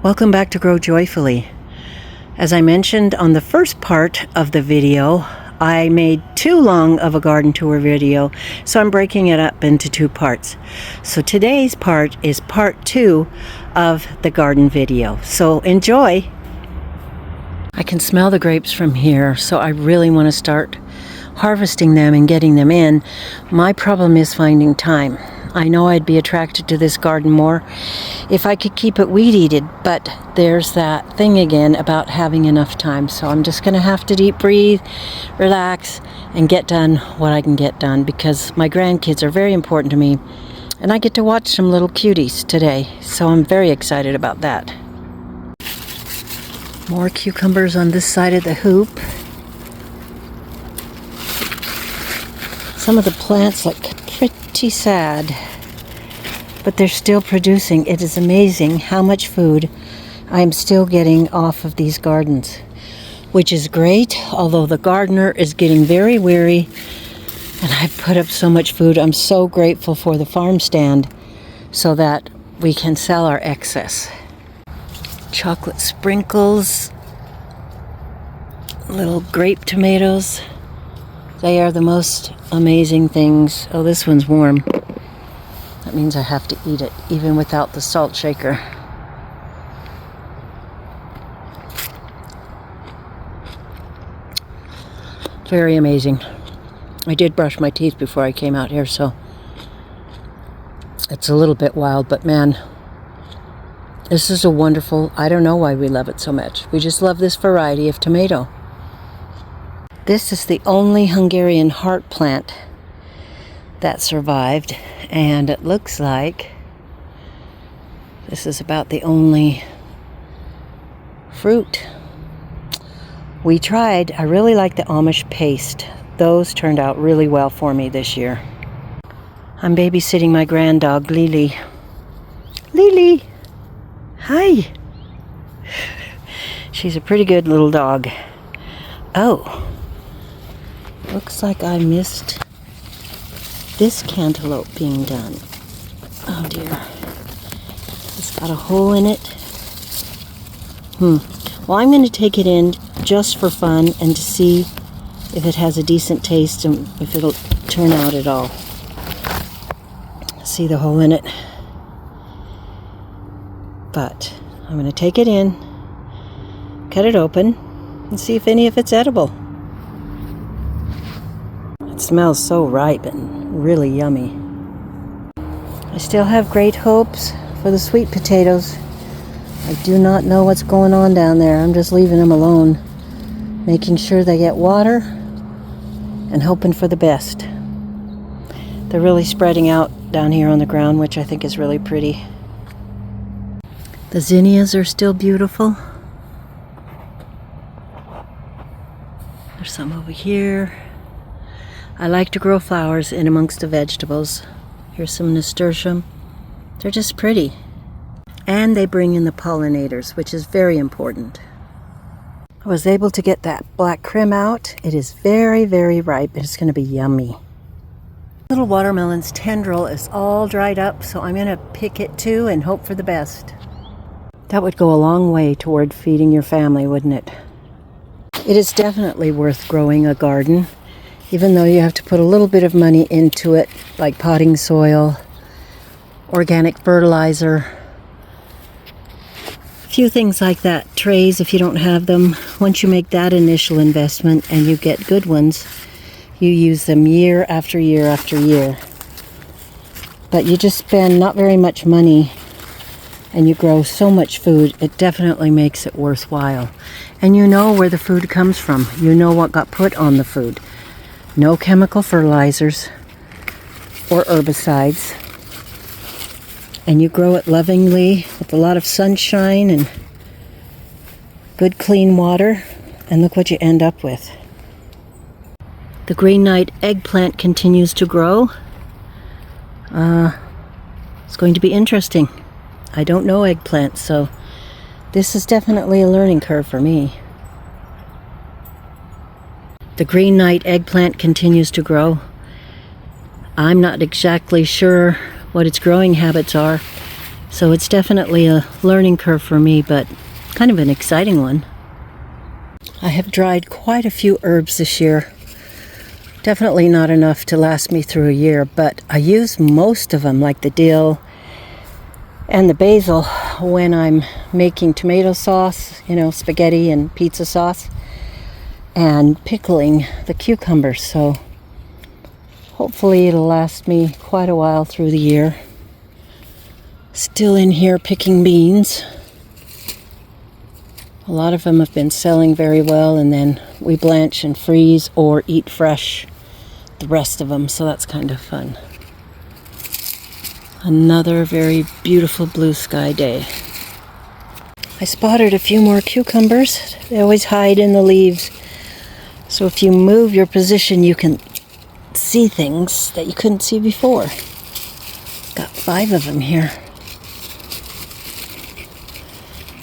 Welcome back to Grow Joyfully. As I mentioned on the first part of the video, I made too long of a garden tour video, so I'm breaking it up into two parts. So today's part is part 2 of the garden video. So enjoy! I can smell the grapes from here, so I really want to start harvesting them and getting them in. My problem is finding time. I know I'd be attracted to this garden more if I could keep it weed-eated, but there's that thing again about having enough time. So I'm just going to have to deep breathe, relax, and get done what I can get done, because my grandkids are very important to me, and I get to watch some little cuties today, so I'm very excited about that. More cucumbers on this side of the hoop. Some of the plants look pretty sad, but they're still producing. It is amazing how much food I'm still getting off of these gardens, which is great, although the gardener is getting very weary, and I've put up so much food. I'm so grateful for the farm stand so that we can sell our excess. Chocolate sprinkles, little grape tomatoes. They are the most amazing things. Oh, this one's warm. That means I have to eat it, even without the salt shaker. Very amazing. I did brush my teeth before I came out here, so it's a little bit wild, but man, this is a wonderful, I don't know why we love it so much. We just love this variety of tomato. This is the only Hungarian heart plant that survived, and it looks like this is about the only fruit. We tried. I really like the Amish paste. Those turned out really well for me this year. I'm babysitting my grand dog, Lily. Lily! Hi! She's a pretty good little dog. Oh! Looks like I missed this cantaloupe being done. Oh dear. It's got a hole in it. Well, I'm going to take it in just for fun and to see if it has a decent taste and if it'll turn out at all. See the hole in it? But I'm going to take it in, cut it open, and see if any of it's edible. It smells so ripe and really yummy. I still have great hopes for the sweet potatoes. I do not know what's going on down there. I'm just leaving them alone, making sure they get water and hoping for the best. They're really spreading out down here on the ground, which I think is really pretty. The zinnias are still beautiful. There's some over here. I like to grow flowers in amongst the vegetables. Here's some nasturtium. They're just pretty. And they bring in the pollinators, which is very important. I was able to get that black krim out. It is very, very ripe. It's going to be yummy. Little watermelon's tendril is all dried up, so I'm going to pick it too and hope for the best. That would go a long way toward feeding your family, wouldn't it? It is definitely worth growing a garden, even though you have to put a little bit of money into it, like potting soil, organic fertilizer, a few things like that. Trays, if you don't have them. Once you make that initial investment and you get good ones, you use them year after year after year. But you just spend not very much money and you grow so much food, it definitely makes it worthwhile. And you know where the food comes from. You know what got put on the food. No chemical fertilizers or herbicides. And you grow it lovingly with a lot of sunshine and good clean water. And look what you end up with. The Green Knight eggplant continues to grow. It's going to be interesting. I don't know eggplants, so this is definitely a learning curve for me. The Green Knight eggplant continues to grow. I'm not exactly sure what its growing habits are, So it's definitely a learning curve for me, but kind of an exciting one. I have dried quite a few herbs this year. Definitely not enough to last me through a year, but I use most of them, like the dill and the basil, when I'm making tomato sauce, spaghetti and pizza sauce, and pickling the cucumbers. So hopefully it'll last me quite a while through the year. Still in here picking beans. A lot of them have been selling very well, and then we blanch and freeze or eat fresh the rest of them, so that's kind of fun. Another very beautiful blue sky day. I spotted a few more cucumbers. They always hide in the leaves, so if you move your position you can see things that you couldn't see before. Got 5 of them here.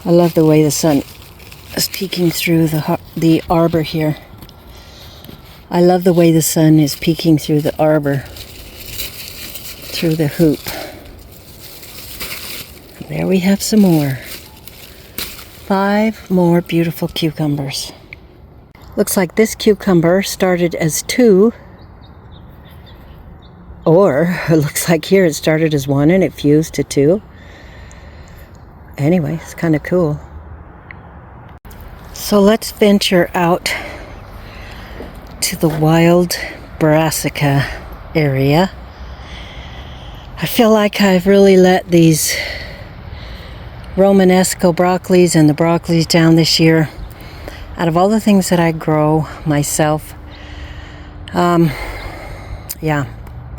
I love the way the sun is peeking through the arbor here. I love the way the sun is peeking through the arbor, through the hoop. There we have some more. 5 more beautiful cucumbers. Looks like this cucumber started as 2, or it looks like here it started as 1 and it fused to 2. Anyway, it's kind of cool. So let's venture out to the wild brassica area. I feel like I've really let these Romanesco broccolis and the broccolis down this year. Out of all the things that I grow myself,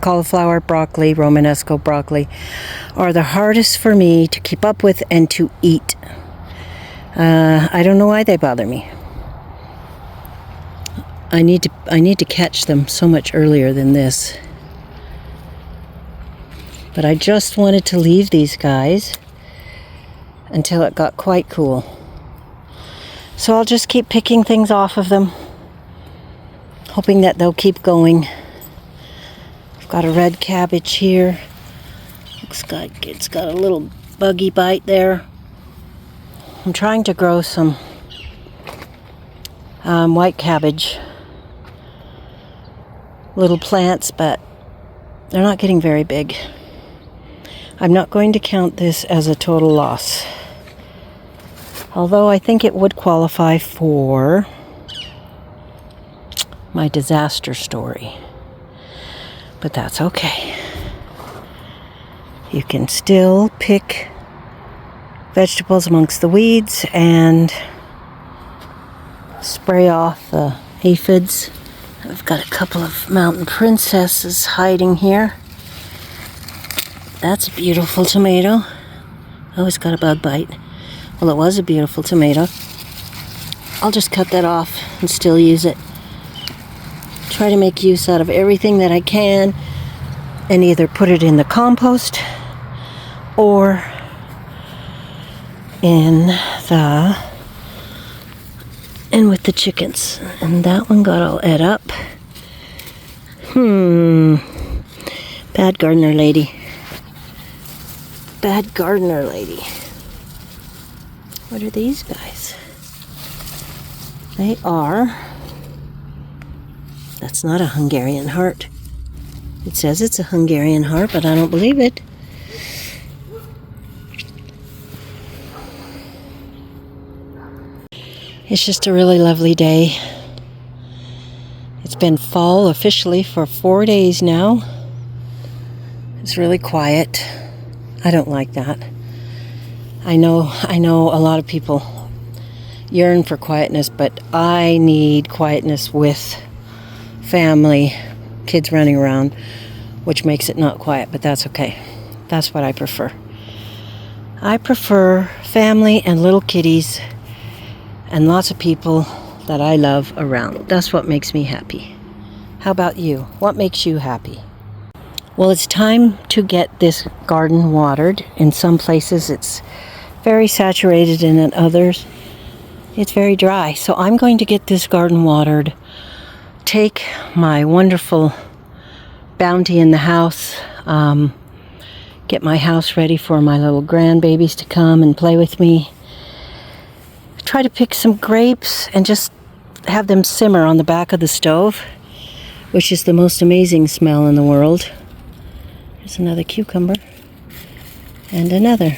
cauliflower, broccoli, Romanesco broccoli are the hardest for me to keep up with and to eat. I don't know why they bother me. I need to catch them so much earlier than this. But I just wanted to leave these guys until it got quite cool. So I'll just keep picking things off of them, hoping that they'll keep going. I've got a red cabbage here. Looks like it's got a little buggy bite there. I'm trying to grow some white cabbage, little plants, but they're not getting very big. I'm not going to count this as a total loss, although I think it would qualify for my disaster story. But that's okay. You can still pick vegetables amongst the weeds and spray off the aphids. I've got a couple of mountain princesses hiding here. That's a beautiful tomato. Oh, it's got a bug bite. Well, it was a beautiful tomato. I'll just cut that off and still use it. Try to make use out of everything that I can and either put it in the compost or in with the chickens. And that one got all ate up. Bad gardener lady. Bad gardener lady. What are these guys? They are... That's not a Hungarian heart. It says it's a Hungarian heart, but I don't believe it. It's just a really lovely day. It's been fall officially for 4 days now. It's really quiet. I don't like that. I know a lot of people yearn for quietness, but I need quietness with family, kids running around, which makes it not quiet, but that's okay. That's what I prefer. I prefer family and little kitties and lots of people that I love around. That's what makes me happy. How about you? What makes you happy? Well, it's time to get this garden watered. In some places it's very saturated and in others it's very dry. So I'm going to get this garden watered, take my wonderful bounty in the house, get my house ready for my little grandbabies to come and play with me. Try to pick some grapes and just have them simmer on the back of the stove, which is the most amazing smell in the world. There's another cucumber and another.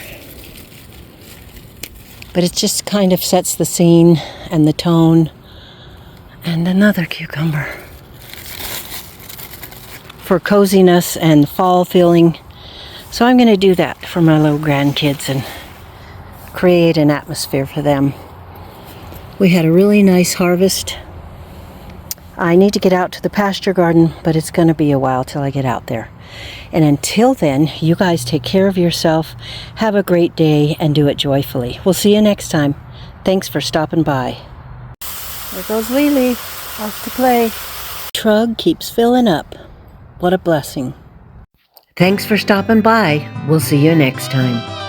But it just kind of sets the scene and the tone. And another cucumber for coziness and fall feeling. So I'm going to do that for my little grandkids and create an atmosphere for them. We had a really nice harvest. I need to get out to the pasture garden, but it's going to be a while till I get out there. And until then, you guys take care of yourself. Have a great day and do it joyfully. We'll see you next time. Thanks for stopping by. There goes Lily, off to play. Trug keeps filling up. What a blessing. Thanks for stopping by. We'll see you next time.